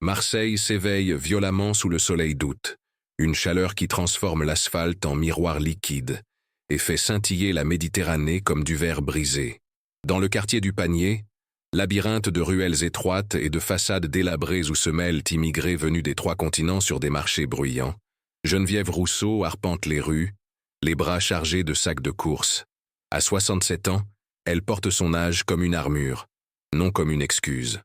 Marseille s'éveille violemment sous le soleil d'août, une chaleur qui transforme l'asphalte en miroir liquide et fait scintiller la Méditerranée comme du verre brisé. Dans le quartier du Panier, labyrinthe de ruelles étroites et de façades délabrées où se mêlent immigrés venus des 3 continents sur des marchés bruyants, Geneviève Rousseau arpente les rues, les bras chargés de sacs de course. À 67 ans, elle porte son âge comme une armure, non comme une excuse.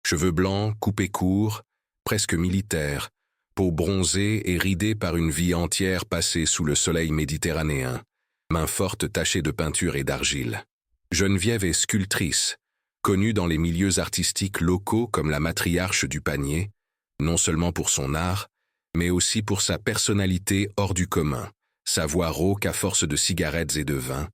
Cheveux blancs, coupés courts, presque militaires, peau bronzée et ridée par une vie entière passée sous le soleil méditerranéen, mains fortes tachées de peinture et d'argile. Geneviève est sculptrice, connue dans les milieux artistiques locaux comme la matriarche du Panier, non seulement pour son art, mais aussi pour sa personnalité hors du commun, sa voix rauque à force de cigarettes et de vin,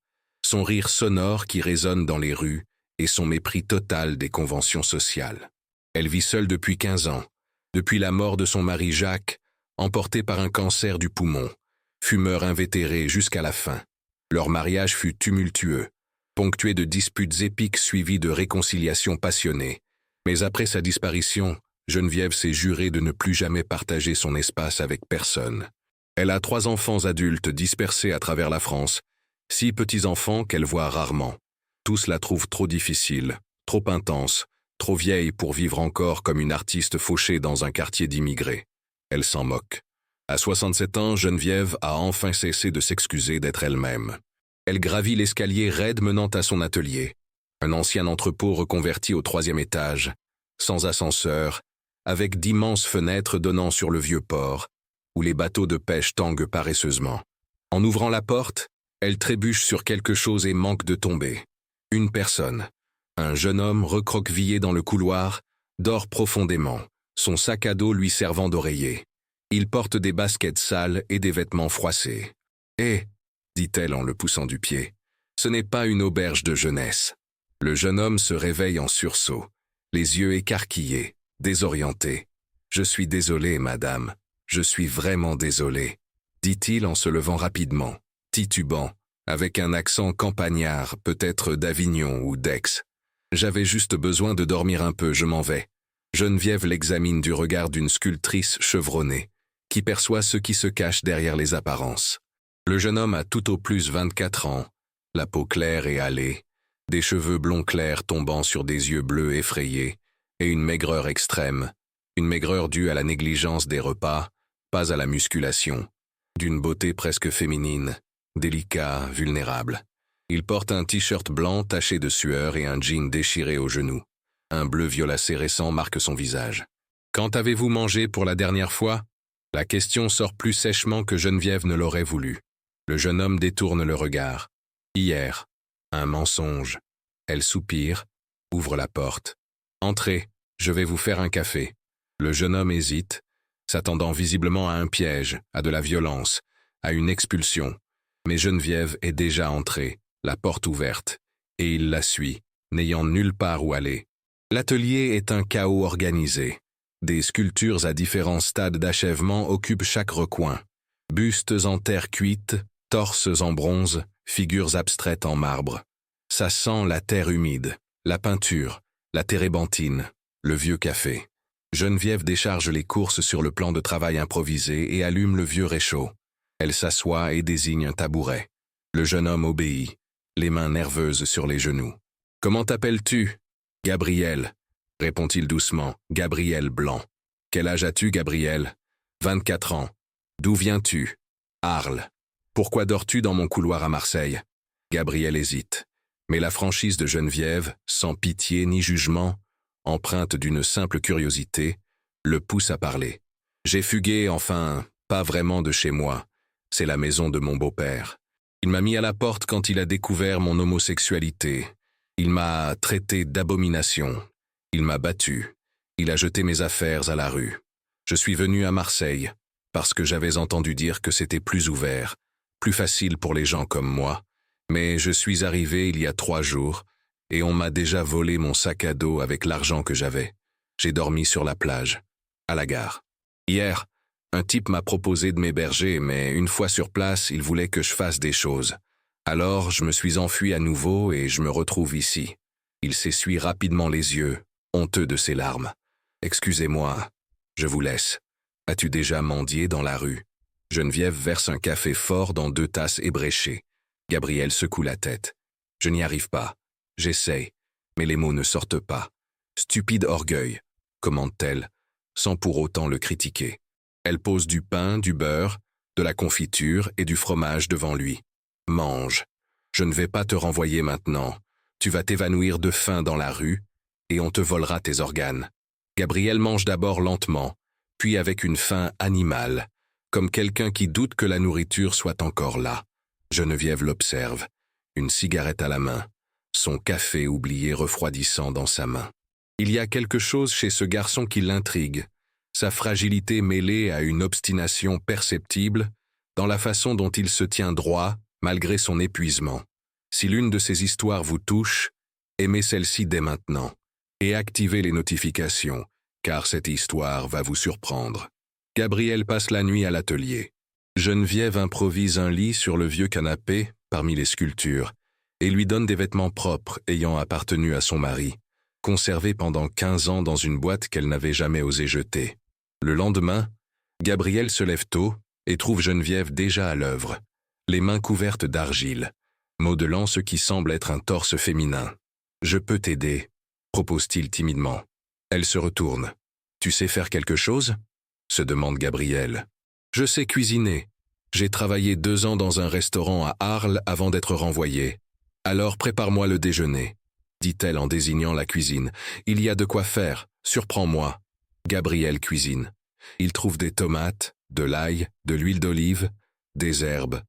son rire sonore qui résonne dans les rues et son mépris total des conventions sociales. Elle vit seule depuis 15 ans, depuis la mort de son mari Jacques, emporté par un cancer du poumon, fumeur invétéré jusqu'à la fin. Leur mariage fut tumultueux, ponctué de disputes épiques suivies de réconciliations passionnées. Mais après sa disparition, Geneviève s'est jurée de ne plus jamais partager son espace avec personne. Elle a 3 enfants adultes dispersés à travers la France, 6 petits-enfants qu'elle voit rarement. Tous la trouvent trop difficile, trop intense, trop vieille pour vivre encore comme une artiste fauchée dans un quartier d'immigrés. Elle s'en moque. À 67 ans, Geneviève a enfin cessé de s'excuser d'être elle-même. Elle gravit l'escalier raide menant à son atelier, un ancien entrepôt reconverti au 3e étage, sans ascenseur, avec d'immenses fenêtres donnant sur le vieux port, où les bateaux de pêche tanguent paresseusement. En ouvrant la porte, elle trébuche sur quelque chose et manque de tomber. Une personne, un jeune homme recroquevillé dans le couloir, dort profondément, son sac à dos lui servant d'oreiller. Il porte des baskets sales et des vêtements froissés. « Eh !» dit-elle en le poussant du pied. « Ce n'est pas une auberge de jeunesse. » Le jeune homme se réveille en sursaut, les yeux écarquillés, désorienté. « Je suis désolé, madame. Je suis vraiment désolé, » dit-il en se levant rapidement, titubant, avec un accent campagnard, peut-être d'Avignon ou d'Aix. « J'avais juste besoin de dormir un peu, je m'en vais. » Geneviève l'examine du regard d'une sculptrice chevronnée, qui perçoit ce qui se cache derrière les apparences. Le jeune homme a tout au plus 24 ans, la peau claire et hâlée, des cheveux blonds clairs tombant sur des yeux bleus effrayés, et une maigreur extrême, une maigreur due à la négligence des repas, pas à la musculation, d'une beauté presque féminine, délicat, vulnérable. Il porte un t-shirt blanc taché de sueur et un jean déchiré aux genoux. Un bleu violacé récent marque son visage. « Quand avez-vous mangé pour la dernière fois ?» La question sort plus sèchement que Geneviève ne l'aurait voulu. Le jeune homme détourne le regard. « Hier. » Un mensonge. Elle soupire, ouvre la porte. « Entrez, je vais vous faire un café. » Le jeune homme hésite, s'attendant visiblement à un piège, à de la violence, à une expulsion. Mais Geneviève est déjà entrée, la porte ouverte, et il la suit, n'ayant nulle part où aller. L'atelier est un chaos organisé. Des sculptures à différents stades d'achèvement occupent chaque recoin. Bustes en terre cuite, torses en bronze, figures abstraites en marbre. Ça sent la terre humide, la peinture, la térébenthine, le vieux café. Geneviève décharge les courses sur le plan de travail improvisé et allume le vieux réchaud. Elle s'assoit et désigne un tabouret. Le jeune homme obéit, les mains nerveuses sur les genoux. « Comment t'appelles-tu »« Gabriel », répond-il doucement, « Gabriel Blanc. »« Quel âge as-tu, Gabriel ?»« 24 ans. »« D'où viens-tu ?»« Arles. »« Pourquoi dors-tu dans mon couloir à Marseille ?» Gabriel hésite, mais la franchise de Geneviève, sans pitié ni jugement, empreinte d'une simple curiosité, le pousse à parler. « J'ai fugué, enfin, pas vraiment de chez moi. C'est la maison de mon beau-père. Il m'a mis à la porte quand il a découvert mon homosexualité. Il m'a traité d'abomination. Il m'a battu. Il a jeté mes affaires à la rue. Je suis venu à Marseille, parce que j'avais entendu dire que c'était plus ouvert, plus facile pour les gens comme moi. Mais je suis arrivé il y a 3 jours, et on m'a déjà volé mon sac à dos avec l'argent que j'avais. J'ai dormi sur la plage, à la gare. Hier, un type m'a proposé de m'héberger, mais une fois sur place, il voulait que je fasse des choses. Alors, je me suis enfui à nouveau et je me retrouve ici. Il s'essuie rapidement les yeux, honteux de ses larmes. « Excusez-moi. » Je vous laisse. As-tu déjà mendié dans la rue? Geneviève verse un café fort dans 2 tasses ébréchées. Gabriel secoue la tête. Je n'y arrive pas. J'essaye, mais les mots ne sortent pas. Stupide orgueil, commente-t-elle, sans pour autant le critiquer. Elle pose du pain, du beurre, de la confiture et du fromage devant lui. Mange. Je ne vais pas te renvoyer maintenant. Tu vas t'évanouir de faim dans la rue et on te volera tes organes. Gabriel mange d'abord lentement, puis avec une faim animale, comme quelqu'un qui doute que la nourriture soit encore là. Geneviève l'observe, une cigarette à la main, son café oublié refroidissant dans sa main. Il y a quelque chose chez ce garçon qui l'intrigue, sa fragilité mêlée à une obstination perceptible dans la façon dont il se tient droit malgré son épuisement. Si l'une de ces histoires vous touche, aimez celle-ci dès maintenant et activez les notifications, car cette histoire va vous surprendre. Gabriel passe la nuit à l'atelier. Geneviève improvise un lit sur le vieux canapé, parmi les sculptures, et lui donne des vêtements propres ayant appartenu à son mari, conservés pendant 15 ans dans une boîte qu'elle n'avait jamais osé jeter. Le lendemain, Gabriel se lève tôt et trouve Geneviève déjà à l'œuvre, les mains couvertes d'argile, modelant ce qui semble être un torse féminin. « Je peux t'aider », propose-t-il timidement. Elle se retourne. « Tu sais faire quelque chose ?» se demande Gabriel. « Je sais cuisiner. J'ai travaillé 2 ans dans un restaurant à Arles avant d'être renvoyée. Alors prépare-moi le déjeuner, » dit-elle en désignant la cuisine. « Il y a de quoi faire, surprends-moi. » Gabriel cuisine. Il trouve des tomates, de l'ail, de l'huile d'olive, des herbes,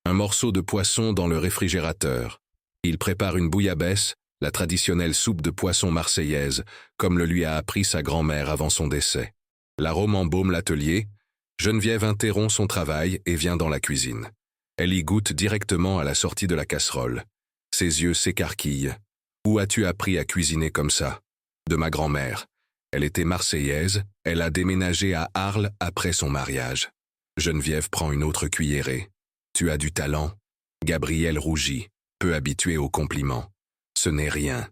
un morceau de poisson dans le réfrigérateur. Il prépare une bouillabaisse, la traditionnelle soupe de poisson marseillaise, comme le lui a appris sa grand-mère avant son décès. L'arôme embaume l'atelier. Geneviève interrompt son travail et vient dans la cuisine. Elle y goûte directement à la sortie de la casserole. Ses yeux s'écarquillent. « Où as-tu appris à cuisiner comme ça ?»« De ma grand-mère. Elle était marseillaise, elle a déménagé à Arles après son mariage. » Geneviève prend une autre cuillerée. « Tu as du talent ?» Gabriel rougit, peu habitué aux compliments. « Ce n'est rien. »«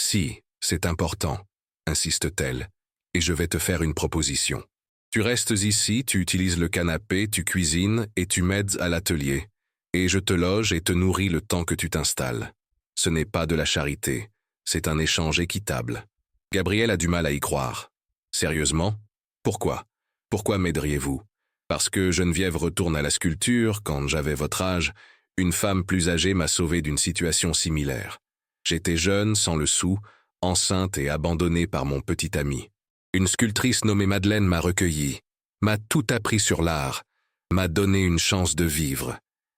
Si, c'est important, » insiste-t-elle, « et je vais te faire une proposition. Tu restes ici, tu utilises le canapé, tu cuisines et tu m'aides à l'atelier. Et je te loge et te nourris le temps que tu t'installes. Ce n'est pas de la charité, c'est un échange équitable. » Gabriel a du mal à y croire. « Sérieusement? Pourquoi? Pourquoi m'aideriez-vous? Parce que Geneviève retourne à la sculpture, quand j'avais votre âge, une femme plus âgée m'a sauvé d'une situation similaire. J'étais jeune, sans le sou, enceinte et abandonnée par mon petit ami. Une sculptrice nommée Madeleine m'a recueilli, m'a tout appris sur l'art, m'a donné une chance de vivre.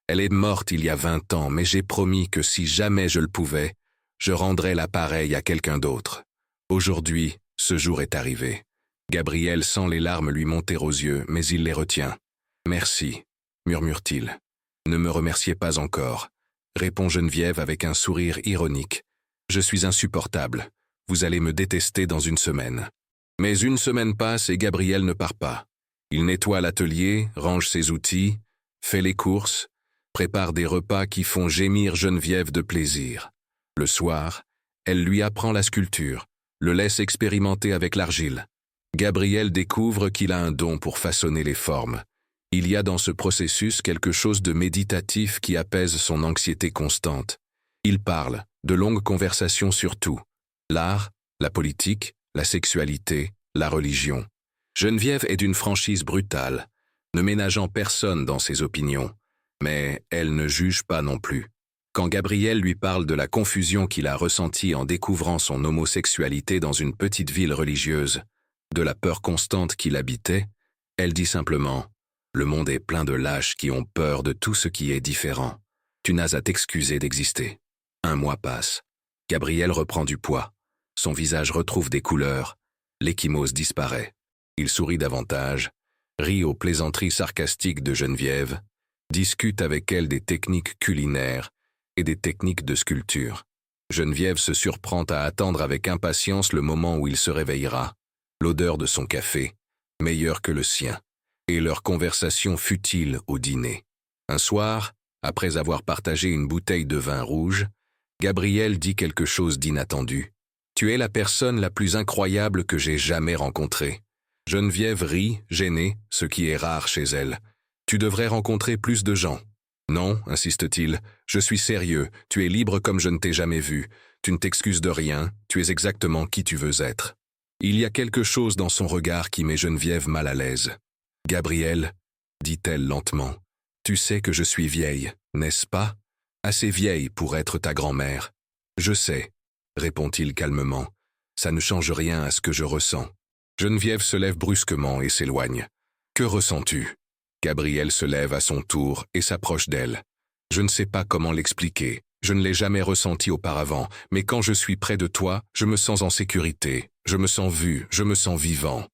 Elle est morte il y a 20 ans, mais j'ai promis que si jamais je le pouvais, je rendrais l'appareil à quelqu'un d'autre. Aujourd'hui, ce jour est arrivé. » Gabriel sent les larmes lui monter aux yeux, mais il les retient. « Merci, » murmure-t-il. « Ne me remerciez pas encore, » répond Geneviève avec un sourire ironique. « Je suis insupportable. Vous allez me détester dans une semaine. » Mais une semaine passe et Gabriel ne part pas. Il nettoie l'atelier, range ses outils, fait les courses, prépare des repas qui font gémir Geneviève de plaisir. Le soir, elle lui apprend la sculpture, le laisse expérimenter avec l'argile. Gabriel découvre qu'il a un don pour façonner les formes. Il y a dans ce processus quelque chose de méditatif qui apaise son anxiété constante. Il parle, de longues conversations sur tout. L'art, la politique, la sexualité, la religion. Geneviève est d'une franchise brutale, ne ménageant personne dans ses opinions. Mais elle ne juge pas non plus. Quand Gabriel lui parle de la confusion qu'il a ressentie en découvrant son homosexualité dans une petite ville religieuse, de la peur constante qu'il habitait, elle dit simplement « Le monde est plein de lâches qui ont peur de tout ce qui est différent. Tu n'as à t'excuser d'exister. » 1 mois passe. Gabriel reprend du poids. Son visage retrouve des couleurs. L'ecchymose disparaît. Il sourit davantage, rit aux plaisanteries sarcastiques de Geneviève, discute avec elle des techniques culinaires et des techniques de sculpture. Geneviève se surprend à attendre avec impatience le moment où il se réveillera, l'odeur de son café, meilleure que le sien, et leur conversation futile au dîner. Un soir, après avoir partagé une bouteille de vin rouge, Gabriel dit quelque chose d'inattendu. « Tu es la personne la plus incroyable que j'ai jamais rencontrée. Geneviève rit, gênée, ce qui est rare chez elle. Tu devrais rencontrer plus de gens. Non, insiste-t-il, je suis sérieux, tu es libre comme je ne t'ai jamais vu. Tu ne t'excuses de rien, tu es exactement qui tu veux être. Il y a quelque chose dans son regard qui met Geneviève mal à l'aise. Gabrielle, dit-elle lentement, tu sais que je suis vieille, n'est-ce pas? Assez vieille pour être ta grand-mère. Je sais, répond-il calmement. Ça ne change rien à ce que je ressens. Geneviève se lève brusquement et s'éloigne. Que ressens-tu? Gabrielle se lève à son tour et s'approche d'elle. Je ne sais pas comment l'expliquer. Je ne l'ai jamais ressenti auparavant, mais quand je suis près de toi, je me sens en sécurité. Je me sens vu, je me sens vivant.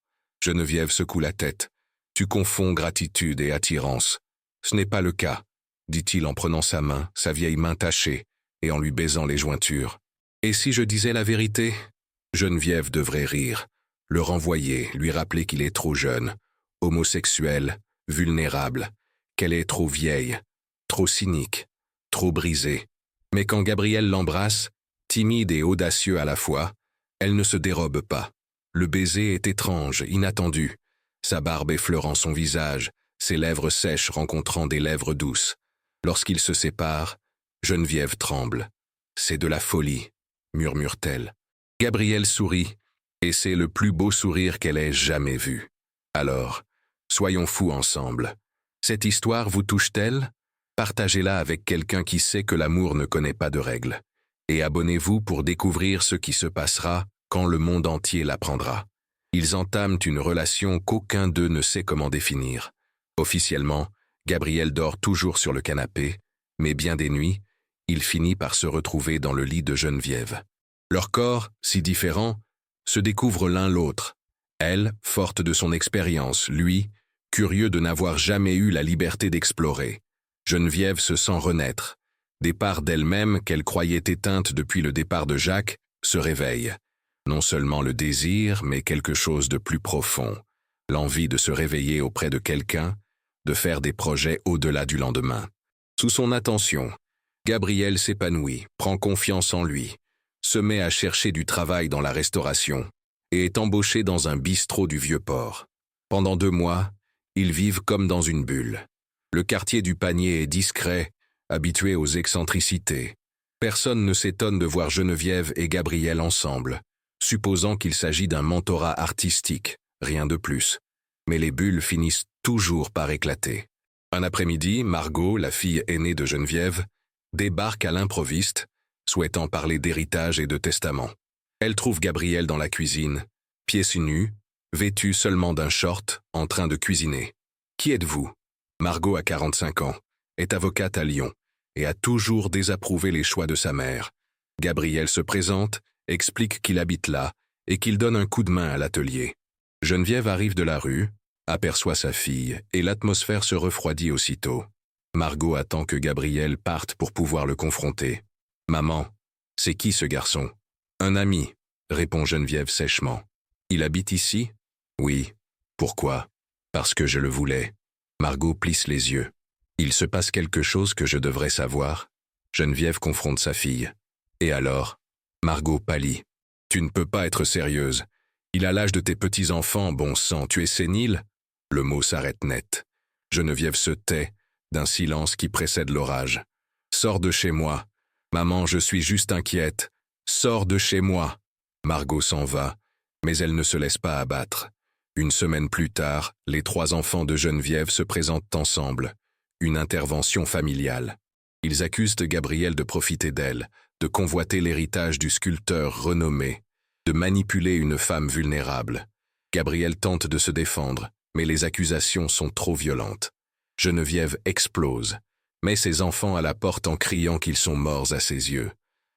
Geneviève secoue la tête. Tu confonds gratitude et attirance. Ce n'est pas le cas, dit-il en prenant sa main, sa vieille main tachée, et en lui baisant les jointures. Et si je disais la vérité? Geneviève devrait rire, le renvoyer, lui rappeler qu'il est trop jeune, homosexuel, vulnérable, qu'elle est trop vieille, trop cynique, trop brisée. Mais quand Gabrielle l'embrasse, timide et audacieux à la fois, elle ne se dérobe pas. Le baiser est étrange, inattendu, sa barbe effleurant son visage, ses lèvres sèches rencontrant des lèvres douces. Lorsqu'ils se séparent, Geneviève tremble. C'est de la folie, murmure-t-elle. Gabrielle sourit, et c'est le plus beau sourire qu'elle ait jamais vu. Alors, soyons fous ensemble. Cette histoire vous touche-t-elle? Partagez-la avec quelqu'un qui sait que l'amour ne connaît pas de règles. Et abonnez-vous pour découvrir ce qui se passera quand le monde entier l'apprendra. Ils entament une relation qu'aucun d'eux ne sait comment définir. Officiellement, Gabrielle dort toujours sur le canapé, mais bien des nuits, il finit par se retrouver dans le lit de Geneviève. Leurs corps, si différents, se découvrent l'un l'autre. Elle, forte de son expérience, lui, curieux de n'avoir jamais eu la liberté d'explorer. Geneviève se sent renaître. Des parts d'elle-même qu'elle croyait éteintes depuis le départ de Jacques se réveillent. Non seulement le désir, mais quelque chose de plus profond. L'envie de se réveiller auprès de quelqu'un, de faire des projets au-delà du lendemain. Sous son attention, Gabrielle s'épanouit, prend confiance en lui, se met à chercher du travail dans la restauration et est embauchée dans un bistrot du Vieux-Port. Pendant 2 mois, ils vivent comme dans une bulle. Le quartier du Panier est discret, habitué aux excentricités. Personne ne s'étonne de voir Geneviève et Gabrielle ensemble, supposant qu'il s'agit d'un mentorat artistique, rien de plus. Mais les bulles finissent toujours par éclater. Un après-midi, Margot, la fille aînée de Geneviève, débarque à l'improviste, souhaitant parler d'héritage et de testament. Elle trouve Gabrielle dans la cuisine, pieds nus, vêtue seulement d'un short, en train de cuisiner. « Qui êtes-vous » Margot a 45 ans, est avocate à Lyon, et a toujours désapprouvé les choix de sa mère. Gabrielle se présente, explique qu'il habite là, et qu'il donne un coup de main à l'atelier. Geneviève arrive de la rue, aperçoit sa fille, et l'atmosphère se refroidit aussitôt. Margot attend que Gabrielle parte pour pouvoir le confronter. « Maman, c'est qui ce garçon ?»« Un ami, » répond Geneviève sèchement. « Il habite ici ?»« Oui. »« Pourquoi ?»« Parce que je le voulais. » Margot plisse les yeux. « Il se passe quelque chose que je devrais savoir ?» Geneviève confronte sa fille. « Et alors ?» Margot pâlit. « Tu ne peux pas être sérieuse. Il a l'âge de tes petits-enfants, bon sang, tu es sénile ?» Le mot s'arrête net. Geneviève se tait, d'un silence qui précède l'orage. « Sors de chez moi. Maman, je suis juste inquiète. Sors de chez moi. » Margot s'en va, mais elle ne se laisse pas abattre. 1 semaine plus tard, les 3 enfants de Geneviève se présentent ensemble. Une intervention familiale. Ils accusent Gabrielle de profiter d'elle, de convoiter l'héritage du sculpteur renommé, de manipuler une femme vulnérable. Gabrielle tente de se défendre, mais les accusations sont trop violentes. Geneviève explose, met ses enfants à la porte en criant qu'ils sont morts à ses yeux.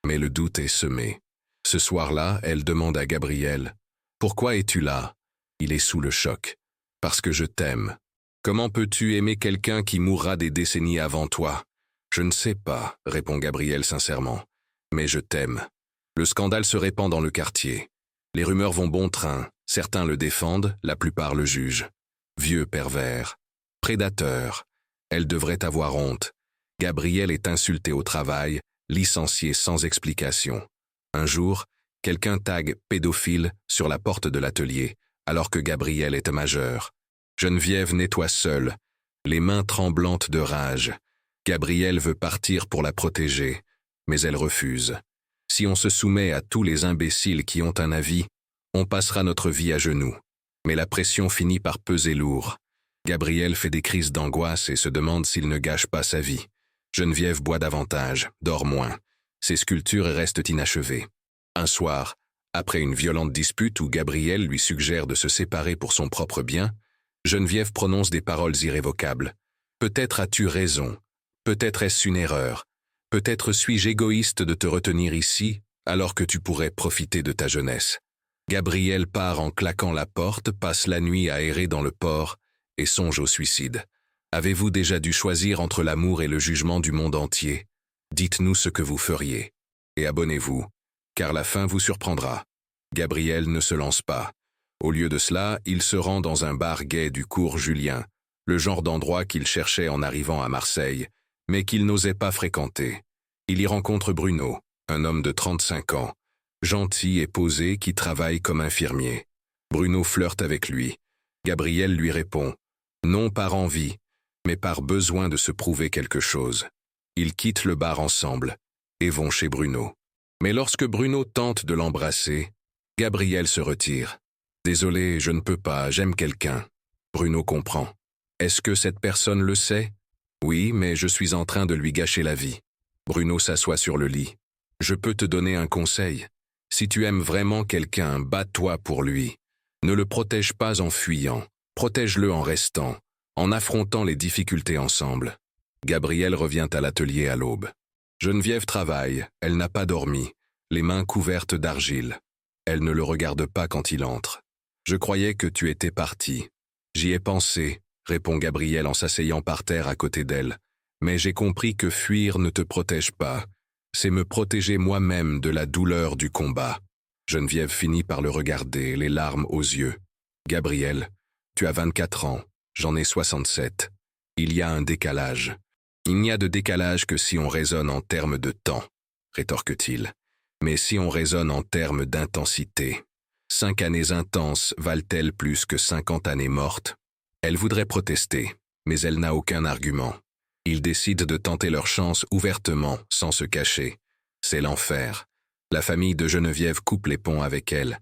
Mais le doute est semé. Ce soir-là, elle demande à Gabrielle « Pourquoi es-tu là ?» Il est sous le choc. « Parce que je t'aime. » « Comment peux-tu aimer quelqu'un qui mourra des décennies avant toi ?»« Je ne sais pas, » répond Gabrielle sincèrement. « Mais je t'aime. » Le scandale se répand dans le quartier. Les rumeurs vont bon train. Certains le défendent, la plupart le jugent. Vieux pervers. Prédateur. Elle devrait avoir honte. Gabrielle est insultée au travail, licenciée sans explication. Un jour, quelqu'un tague « pédophile » sur la porte de l'atelier, alors que Gabriel est majeur. Geneviève nettoie seule, les mains tremblantes de rage. Gabriel veut partir pour la protéger, mais elle refuse. Si on se soumet à tous les imbéciles qui ont un avis, on passera notre vie à genoux. Mais la pression finit par peser lourd. Gabriel fait des crises d'angoisse et se demande s'il ne gâche pas sa vie. Geneviève boit davantage, dort moins. Ses sculptures restent inachevées. Un soir, après une violente dispute où Gabriel lui suggère de se séparer pour son propre bien, Geneviève prononce des paroles irrévocables. « Peut-être as-tu raison. Peut-être est-ce une erreur. Peut-être suis-je égoïste de te retenir ici, alors que tu pourrais profiter de ta jeunesse. » Gabriel part en claquant la porte, passe la nuit à errer dans le port et songe au suicide. Avez-vous déjà dû choisir entre l'amour et le jugement du monde entier? Dites-nous ce que vous feriez. Et abonnez-vous, car la fin vous surprendra. Gabriel ne se lance pas. Au lieu de cela, il se rend dans un bar gai du cours Julien, le genre d'endroit qu'il cherchait en arrivant à Marseille, mais qu'il n'osait pas fréquenter. Il y rencontre Bruno, un homme de 35 ans, gentil et posé qui travaille comme infirmier. Bruno flirte avec lui. Gabriel lui répond, non par envie, mais par besoin de se prouver quelque chose. Ils quittent le bar ensemble et vont chez Bruno. Mais lorsque Bruno tente de l'embrasser, Gabriel se retire. « Désolé, je ne peux pas, j'aime quelqu'un. » Bruno comprend. « Est-ce que cette personne le sait? » « Oui, mais je suis en train de lui gâcher la vie. » Bruno s'assoit sur le lit. « Je peux te donner un conseil. Si tu aimes vraiment quelqu'un, bats-toi pour lui. Ne le protège pas en fuyant. Protège-le en restant, en affrontant les difficultés ensemble. » Gabriel revient à l'atelier à l'aube. Geneviève travaille, elle n'a pas dormi, les mains couvertes d'argile. Elle ne le regarde pas quand il entre. « Je croyais que tu étais parti. J'y ai pensé, » répond Gabriel en s'asseyant par terre à côté d'elle. « Mais j'ai compris que fuir ne te protège pas. C'est me protéger moi-même de la douleur du combat. » Geneviève finit par le regarder, les larmes aux yeux. « Gabriel, tu as 24 ans, j'en ai 67. Il y a un décalage. » « Il n'y a de décalage que si on raisonne en termes de temps, » rétorque-t-il. « Mais si on raisonne en termes d'intensité, 5 années intenses valent-elles plus que 50 années mortes? » Elle voudrait protester, mais elle n'a aucun argument. Ils décident de tenter leur chance ouvertement, sans se cacher. C'est l'enfer. La famille de Geneviève coupe les ponts avec elle.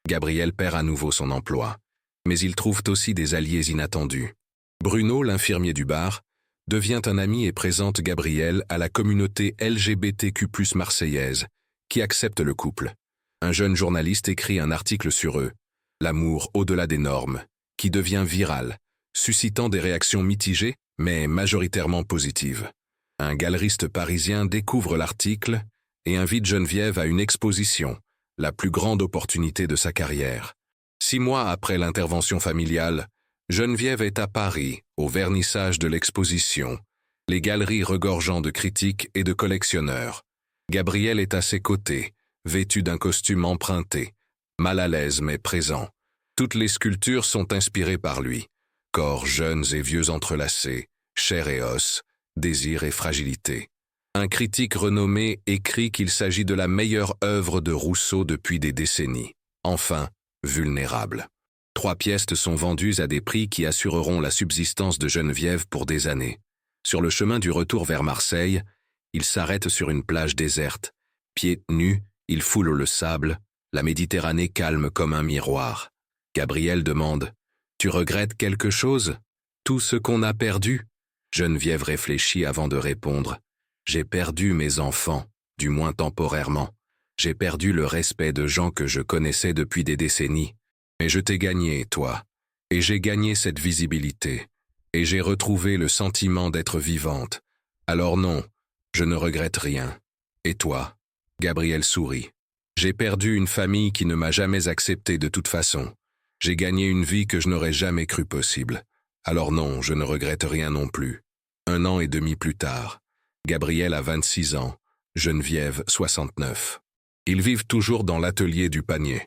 Gabriel perd à nouveau son emploi. Mais ils trouvent aussi des alliés inattendus. Bruno, l'infirmier du bar, devient un ami et présente Gabriel à la communauté LGBTQ+ marseillaise, qui accepte le couple. Un jeune journaliste écrit un article sur eux, « L'amour au-delà des normes », qui devient viral, suscitant des réactions mitigées, mais majoritairement positives. Un galeriste parisien découvre l'article et invite Geneviève à une exposition, la plus grande opportunité de sa carrière. 6 mois après l'intervention familiale, Geneviève est à Paris, au vernissage de l'exposition, les galeries regorgeant de critiques et de collectionneurs. Gabriel est à ses côtés, vêtu d'un costume emprunté, mal à l'aise mais présent. Toutes les sculptures sont inspirées par lui. Corps jeunes et vieux entrelacés, chair et os, désir et fragilité. Un critique renommé écrit qu'il s'agit de la meilleure œuvre de Rousseau depuis des décennies. Enfin, vulnérable. 3 pièces sont vendues à des prix qui assureront la subsistance de Geneviève pour des années. Sur le chemin du retour vers Marseille, il s'arrête sur une plage déserte. Pieds nus, il foule le sable, la Méditerranée calme comme un miroir. Gabriel demande « Tu regrettes quelque chose? Tout ce qu'on a perdu ?» Geneviève réfléchit avant de répondre « J'ai perdu mes enfants, du moins temporairement. J'ai perdu le respect de gens que je connaissais depuis des décennies. Mais je t'ai gagné, toi, et j'ai gagné cette visibilité, et j'ai retrouvé le sentiment d'être vivante. Alors non, je ne regrette rien. Et toi ?» Gabriel sourit. « J'ai perdu une famille qui ne m'a jamais accepté de toute façon. J'ai gagné une vie que je n'aurais jamais cru possible. Alors non, je ne regrette rien non plus. » 1 an et demi plus tard, Gabriel a 26 ans, Geneviève 69. Ils vivent toujours dans l'atelier du panier.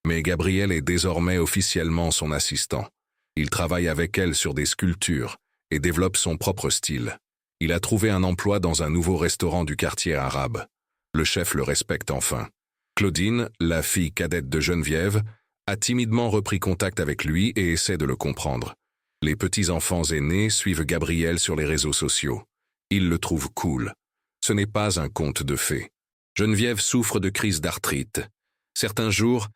Mais Gabriel est désormais officiellement son assistant. Il travaille avec elle sur des sculptures et développe son propre style. Il a trouvé un emploi dans un nouveau restaurant du quartier arabe. Le chef le respecte enfin. Claudine, la fille cadette de Geneviève, a timidement repris contact avec lui et essaie de le comprendre. Les petits-enfants aînés suivent Gabriel sur les réseaux sociaux. Ils le trouvent cool. Ce n'est pas un conte de fées. Geneviève souffre de crise d'arthrite. Certains jours,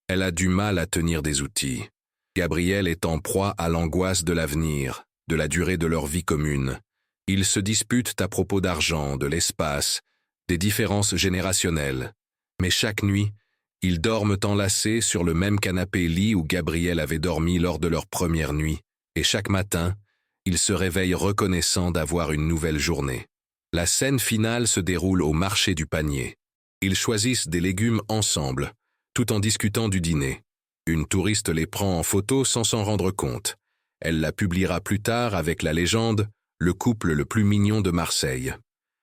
elle a du mal à tenir des outils. Gabriel est en proie à l'angoisse de l'avenir, de la durée de leur vie commune. Ils se disputent à propos d'argent, de l'espace, des différences générationnelles. Mais chaque nuit, ils dorment enlacés sur le même canapé-lit où Gabriel avait dormi lors de leur première nuit, et chaque matin, ils se réveillent reconnaissants d'avoir une nouvelle journée. La scène finale se déroule au marché du panier. Ils choisissent des légumes ensemble, tout en discutant du dîner. Une touriste les prend en photo sans s'en rendre compte. Elle la publiera plus tard avec la légende « Le couple le plus mignon de Marseille ».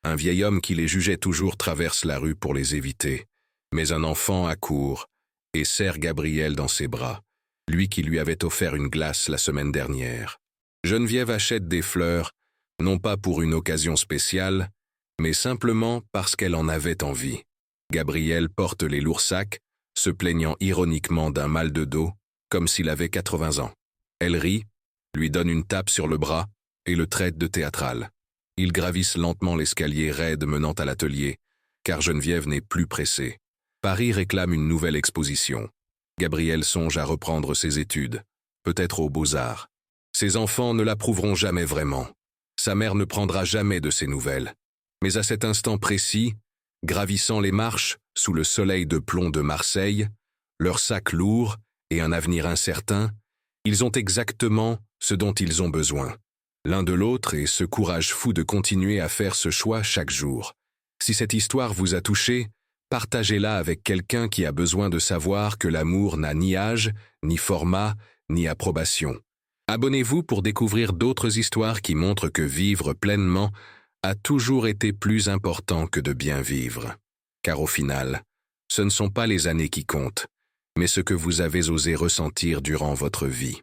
Un vieil homme qui les jugeait toujours traverse la rue pour les éviter. Mais un enfant accourt et serre Gabriel dans ses bras, lui qui lui avait offert une glace la semaine dernière. Geneviève achète des fleurs, non pas pour une occasion spéciale, mais simplement parce qu'elle en avait envie. Gabriel porte les lourds sacs, se plaignant ironiquement d'un mal de dos, comme s'il avait 80 ans. Elle rit, lui donne une tape sur le bras et le traite de théâtral. Ils gravissent lentement l'escalier raide menant à l'atelier, car Geneviève n'est plus pressée. Paris réclame une nouvelle exposition. Gabriel songe à reprendre ses études, peut-être aux Beaux-Arts. Ses enfants ne l'approuveront jamais vraiment. Sa mère ne prendra jamais de ses nouvelles. Mais à cet instant précis, gravissant les marches sous le soleil de plomb de Marseille, leurs sacs lourds et un avenir incertain, ils ont exactement ce dont ils ont besoin. L'un de l'autre et ce courage fou de continuer à faire ce choix chaque jour. Si cette histoire vous a touché, partagez-la avec quelqu'un qui a besoin de savoir que l'amour n'a ni âge, ni format, ni approbation. Abonnez-vous pour découvrir d'autres histoires qui montrent que vivre pleinement a toujours été plus important que de bien vivre. Car au final, ce ne sont pas les années qui comptent, mais ce que vous avez osé ressentir durant votre vie.